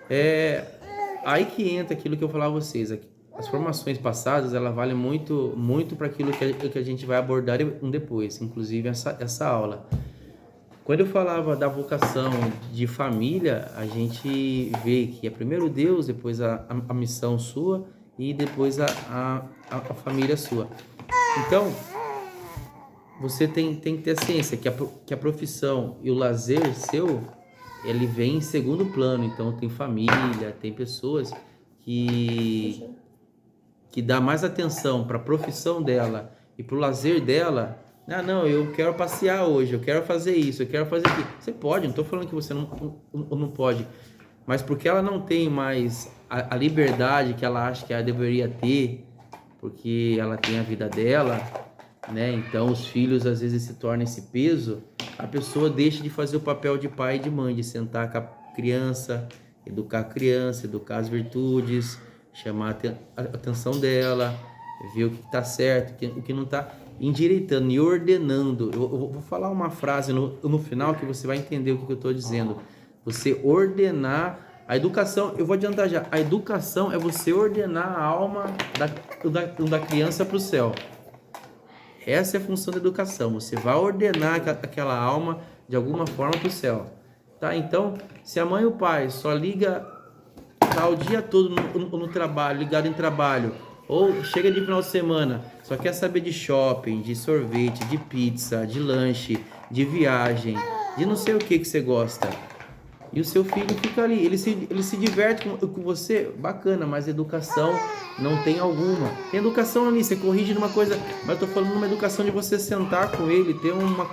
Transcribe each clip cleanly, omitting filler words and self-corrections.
É aí que entra aquilo que eu falava a vocês. As formações passadas, ela vale muito, muito para aquilo que a gente vai abordar depois, inclusive essa aula. Quando eu falava da vocação de família, a gente vê que é primeiro Deus, depois a missão sua e depois a família sua. Então, você tem que ter ciência que a profissão e o lazer seu, ele vem em segundo plano. Então, tem família, tem pessoas que, que dá mais atenção para a profissão dela e para o lazer dela. Ah, não, eu quero passear hoje, eu quero fazer isso, eu quero fazer aquilo. Você pode, não estou falando que você não pode, mas porque ela não tem mais a liberdade que ela acha que ela deveria ter, porque ela tem a vida dela, né? Então os filhos às vezes se tornam esse peso, a pessoa deixa de fazer o papel de pai e de mãe, de sentar com a criança, educar as virtudes, chamar a atenção dela, ver o que está certo, o que não está, endireitando e ordenando. Eu vou falar uma frase no final que você vai entender o que eu estou dizendo. Você ordenar a educação, eu vou adiantar já, a educação é você ordenar a alma da criança para o céu. Essa é a função da educação. Você vai ordenar aquela alma de alguma forma para o céu. Tá? Então, se a mãe e o pai só liga tá o dia todo no trabalho, ligado em trabalho, ou chega de final de semana, só quer saber de shopping, de sorvete, de pizza, de lanche, de viagem, de não sei o que você gosta. E o seu filho fica ali, ele se diverte com você, bacana, mas educação não tem alguma. Tem educação ali, você corrige numa coisa, mas eu tô falando de uma educação de você sentar com ele, ter uma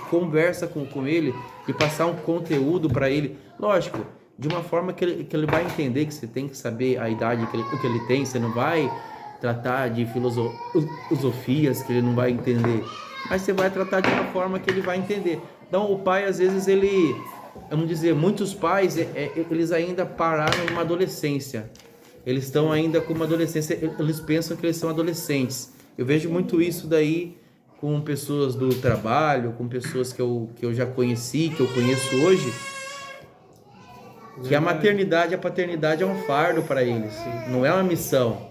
conversa com ele, e passar um conteúdo para ele. Lógico, de uma forma que ele vai entender que você tem que saber a idade que ele tem, você não vai tratar de filosofias que ele não vai entender, mas você vai tratar de uma forma que ele vai entender. Então o pai, às vezes, vamos dizer, muitos pais, eles ainda pararam em uma adolescência. Eles estão ainda com uma adolescência, eles pensam que eles são adolescentes. Eu vejo muito isso daí com pessoas do trabalho, com pessoas que eu já conheci, que eu conheço hoje, que a maternidade e a paternidade é um fardo para eles, não é uma missão.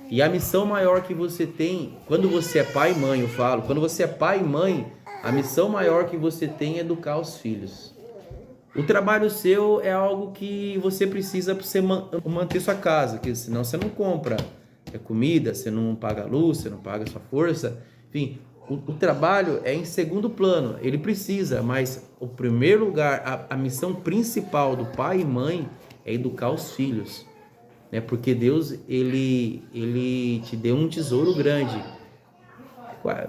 E a missão maior que você tem, quando você é pai e mãe, eu falo, quando você é pai e mãe, a missão maior que você tem é educar os filhos. O trabalho seu é algo que você precisa para você manter sua casa, que senão você não compra comida, você não paga a luz, você não paga a sua força. Enfim, o trabalho é em segundo plano, ele precisa, mas o primeiro lugar, a missão principal do pai e mãe é educar os filhos, né? Porque Deus, ele te deu um tesouro grande.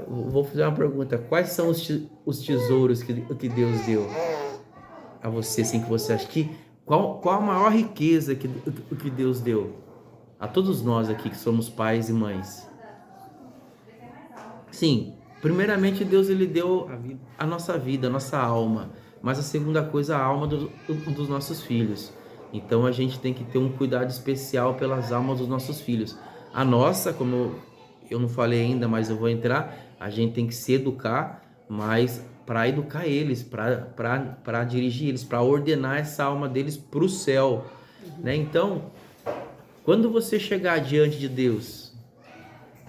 Vou fazer uma pergunta: quais são os tesouros que Deus deu a você, assim, que você acha que qual a maior riqueza que Deus deu a todos nós aqui que somos pais e mães? Sim, primeiramente Deus, ele deu a nossa vida, a nossa alma, mas a segunda coisa, a alma dos nossos filhos. Então a gente tem que ter um cuidado especial pelas almas dos nossos filhos. A nossa, como eu não falei ainda, mas eu vou entrar, a gente tem que se educar, mas para educar eles, para dirigir eles, para ordenar essa alma deles para o céu, né? Então, quando você chegar diante de Deus,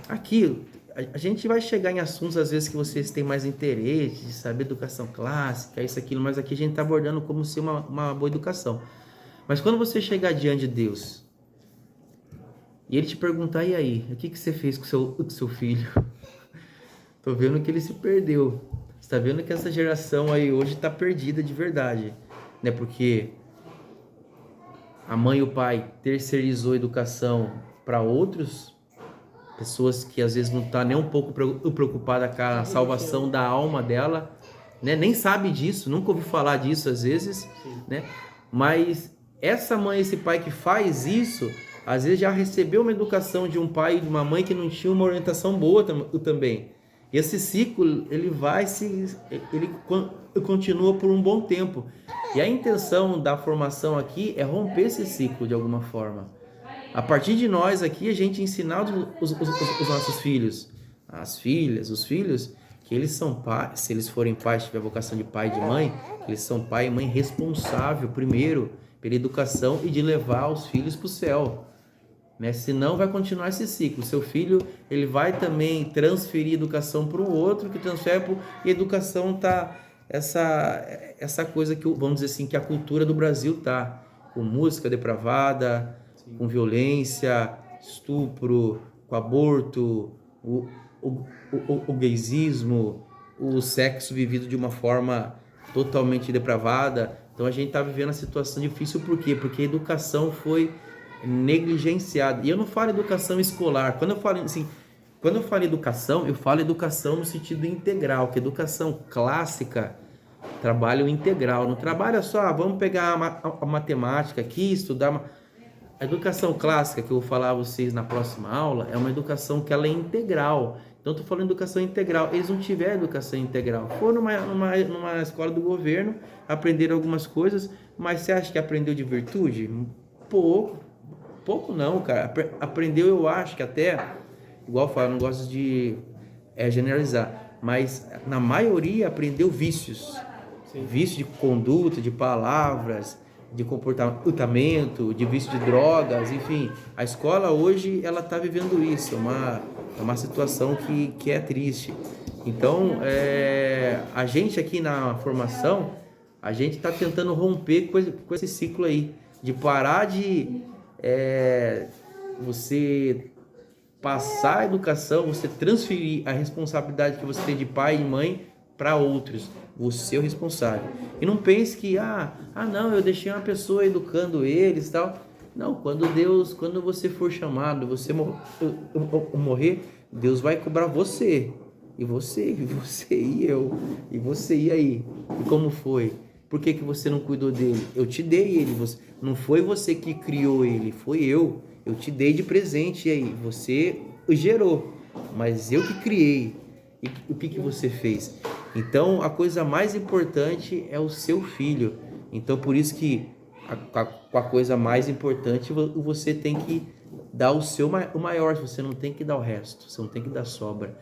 aqui a gente vai chegar em assuntos às vezes que vocês têm mais interesse, de saber educação clássica, isso, aquilo, mas aqui a gente está abordando como ser uma boa educação. Mas quando você chegar diante de Deus e ele te perguntar: e aí, o que você fez com o seu filho? Tô vendo que ele se perdeu. Você tá vendo que essa geração aí hoje tá perdida de verdade, né? Porque a mãe e o pai terceirizou a educação para outros, pessoas que às vezes não tá nem um pouco preocupada com a salvação da alma dela, né? Nem sabe disso, nunca ouviu falar disso às vezes, né? Mas essa mãe, esse pai que faz isso, às vezes já recebeu uma educação de um pai e de uma mãe que não tinha uma orientação boa também. E esse ciclo, ele continua por um bom tempo. E a intenção da formação aqui é romper esse ciclo de alguma forma. A partir de nós aqui, a gente ensinar os nossos filhos, as filhas, os filhos, que eles são pais, se eles forem pais, tiver vocação de pai e de mãe, eles são pai e mãe responsável primeiro pela educação e de levar os filhos para o céu, né? Senão vai continuar esse ciclo. Seu filho, ele vai também transferir educação para o outro, que transfere pro... e a educação tá essa coisa que, vamos dizer assim, que a cultura do Brasil tá com música depravada, com violência, estupro, com aborto, o gaysismo, o sexo vivido de uma forma totalmente depravada. Então a gente está vivendo uma situação difícil. Por quê? Porque a educação foi negligenciada. E eu não falo educação escolar. Quando eu falo educação, eu falo educação no sentido integral, que educação clássica trabalha o integral, não trabalha só, vamos pegar a matemática aqui, estudar. A educação clássica, que eu vou falar a vocês na próxima aula, é uma educação que ela é integral. Então, eu estou falando de educação integral. Eles não tiveram educação integral. Foram numa escola do governo, aprenderam algumas coisas, mas você acha que aprendeu de virtude? Pouco não, cara. Aprendeu, eu acho que até, igual eu falo, não gosto de generalizar, mas na maioria aprendeu vícios. Sim. Vício de conduta, de palavras, de comportamento, de vício de drogas, enfim. A escola hoje, ela está vivendo isso, é uma situação que é triste. Então, a gente aqui na formação, a gente está tentando romper com esse ciclo aí, de parar de você passar a educação, você transferir a responsabilidade que você tem de pai e mãe para outros. Você é o responsável. E não pense que, não, eu deixei uma pessoa educando eles e tal. Não, quando você for chamado, você morrer, Deus vai cobrar você. E você e eu. E você e aí? E como foi? Por que você não cuidou dele? Eu te dei ele. Não foi você que criou ele, foi eu. Eu te dei de presente, e aí? Você gerou, mas eu que criei. E o que você fez? Então, a coisa mais importante é o seu filho. Então, por isso que a coisa mais importante, você tem que dar o maior. Você não tem que dar o resto. Você não tem que dar sobra.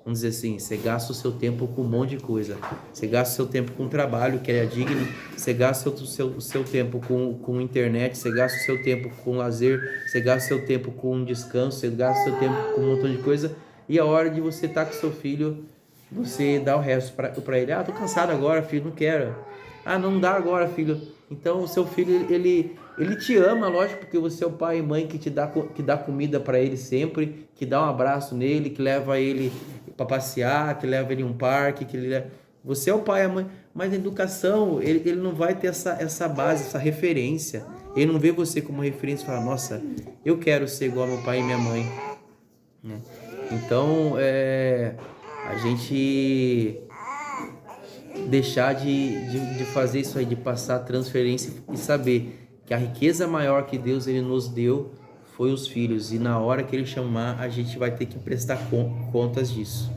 Vamos dizer assim, você gasta o seu tempo com um monte de coisa. Você gasta o seu tempo com trabalho, que é digno. Você gasta o seu tempo com internet. Você gasta o seu tempo com lazer. Você gasta o seu tempo com descanso. Você gasta o seu tempo com um montão de coisa. E a hora de você estar com seu filho, você dá o resto para ele. Tô cansado agora, filho, não quero. Não dá agora, filho. Então, o seu filho, ele te ama, lógico, porque você é o pai e mãe que dá comida para ele sempre, que dá um abraço nele, que leva ele para passear, que leva ele em um parque, você é o pai e a mãe. Mas a educação, ele não vai ter essa base, essa referência. Ele não vê você como referência e fala, nossa, eu quero ser igual ao meu pai e minha mãe, né? Então, a gente deixar de fazer isso aí, de passar a transferência e saber que a riqueza maior que Deus ele nos deu foi os filhos. E na hora que ele chamar, a gente vai ter que prestar contas disso.